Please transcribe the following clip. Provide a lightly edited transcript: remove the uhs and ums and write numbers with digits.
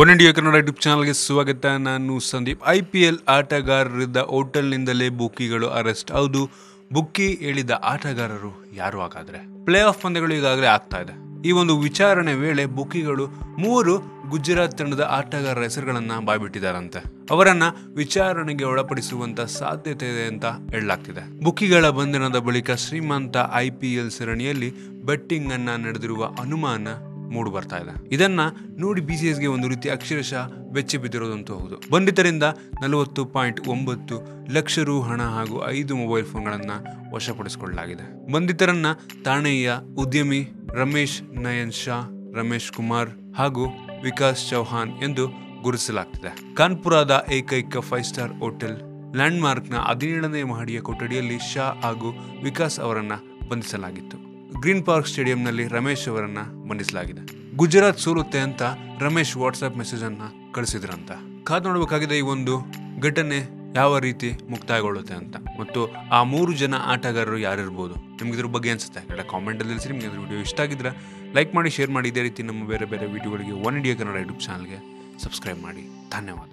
One India Kannada YouTube ಚಾನಲ್ಗೆ ಸ್ವಾಗತ. ನಾನು ಸಂದೀಪ್. IPL ಆಟಗಾರರಿದ್ದ ಹೋಟೆಲ್ನಿಂದಲೇ ಬುಕ್ಕಿಗಳು ಅರೆಸ್ಟ್. ಹೌದು, ಬುಕ್ಕಿ ಹೇಳಿದ ಆಟಗಾರರು ಯಾರು? ಹಾಗಾದ್ರೆ ಪ್ಲೇ ಆಫ್ ಪಂದ್ಯಗಳು ಈಗಾಗಲೇ ಆಗ್ತಾ ಇದೆ. ಈ ಒಂದು ವಿಚಾರಣೆ ವೇಳೆ ಬುಕ್ಕಿಗಳು 3 ಗುಜರಾತ್ ತಂಡದ ಆಟಗಾರರ ಹೆಸರುಗಳನ್ನ ಬಾಯ್ಬಿಟ್ಟಿದ್ದಾರಂತೆ. ಅವರನ್ನ ವಿಚಾರಣೆಗೆ ಒಳಪಡಿಸುವಂತ ಸಾಧ್ಯತೆ ಇದೆ ಅಂತ ಹೇಳಲಾಗ್ತಿದೆ. ಬುಕ್ಕಿಗಳ ಬಂಧನದ ಬಳಿಕ ಶ್ರೀಮಂತ IPL ಸರಣಿಯಲ್ಲಿ ಬೆಟ್ಟಿಂಗ್ ಅನ್ನ ನಡೆದಿರುವ ಅನುಮಾನ ಮೂಡು ಬರ್ತಾ ಇದೆ. ಇದನ್ನ ನೋಡಿ BCSಗೆ ಒಂದು ರೀತಿ ಅಕ್ಷರಶಃ ಬೆಚ್ಚಿ ಬಿದ್ದಿರೋದಂತೂ ಹೌದು. ಬಂಧಿತರಿಂದ 40.9 ಲಕ್ಷ ರು ಹಣ ಹಾಗೂ 5 ಮೊಬೈಲ್ ಫೋನ್ಗಳನ್ನ ವಶಪಡಿಸಿಕೊಳ್ಳಲಾಗಿದೆ. ಬಂಧಿತರನ್ನ ಠಾಣೆಯ ಉದ್ಯಮಿ ರಮೇಶ್ ನಯನ್ ಶಾ, ರಮೇಶ್ ಕುಮಾರ್ ಹಾಗೂ ವಿಕಾಸ್ ಚೌಹಾನ್ ಎಂದು ಗುರುತಿಸಲಾಗ್ತಿದೆ. ಕಾನ್ಪುರದ ಏಕೈಕ 5 ಸ್ಟಾರ್ ಹೋಟೆಲ್ ಲ್ಯಾಂಡ್ಮಾರ್ಕ್ನ 17ನೇ ಮಹಡಿಯ ಕೊಠಡಿಯಲ್ಲಿ ಶಾ ಹಾಗೂ ವಿಕಾಸ್ ಅವರನ್ನ ಬಂಧಿಸಲಾಗಿತ್ತು. ಗ್ರೀನ್ ಪಾರ್ಕ್ ಸ್ಟೇಡಿಯಂನಲ್ಲಿ ರಮೇಶ್ ಅವರನ್ನ ಬಂಧಿಸಲಾಗಿದೆ. ಗುಜರಾತ್ ಸೋಲುತ್ತೆ ಅಂತ ರಮೇಶ್ ವಾಟ್ಸ್ಆಪ್ ಮೆಸೇಜ್ ಅನ್ನ ಕಳಿಸಿದ್ರಂತ. ಕಾದು ನೋಡಬೇಕಾಗಿದೆ ಈ ಒಂದು ಘಟನೆ ಯಾವ ರೀತಿ ಮುಕ್ತಾಯಗೊಳ್ಳುತ್ತೆ ಅಂತ, ಮತ್ತು ಆ 3 ಜನ ಆಟಗಾರರು ಯಾರಿರ್ಬೋದು. ನಿಮ್ಗೆ ಇದ್ರ ಬಗ್ಗೆ ಅನ್ಸುತ್ತೆ ಕಾಮೆಂಟ್ ಅಲ್ಲಿ ತಿಳಿಸಿ. ನಿಮ್ಗೆ ವಿಡಿಯೋ ಇಷ್ಟ ಆಗಿದ್ರೆ ಲೈಕ್ ಮಾಡಿ, ಶೇರ್ ಮಾಡಿ. ಇದೇ ರೀತಿ ನಮ್ಮ ಬೇರೆ ಬೇರೆ ವಿಡಿಯೋಗಳಿಗೆ ಒನ್ ಇಂಡಿಯಾ ಕನ್ನಡ ಯೂಟ್ಯೂಬ್ ಚಾನಲ್ಗೆ ಸಬ್ಸ್ಕ್ರೈಬ್ ಮಾಡಿ. ಧನ್ಯವಾದ.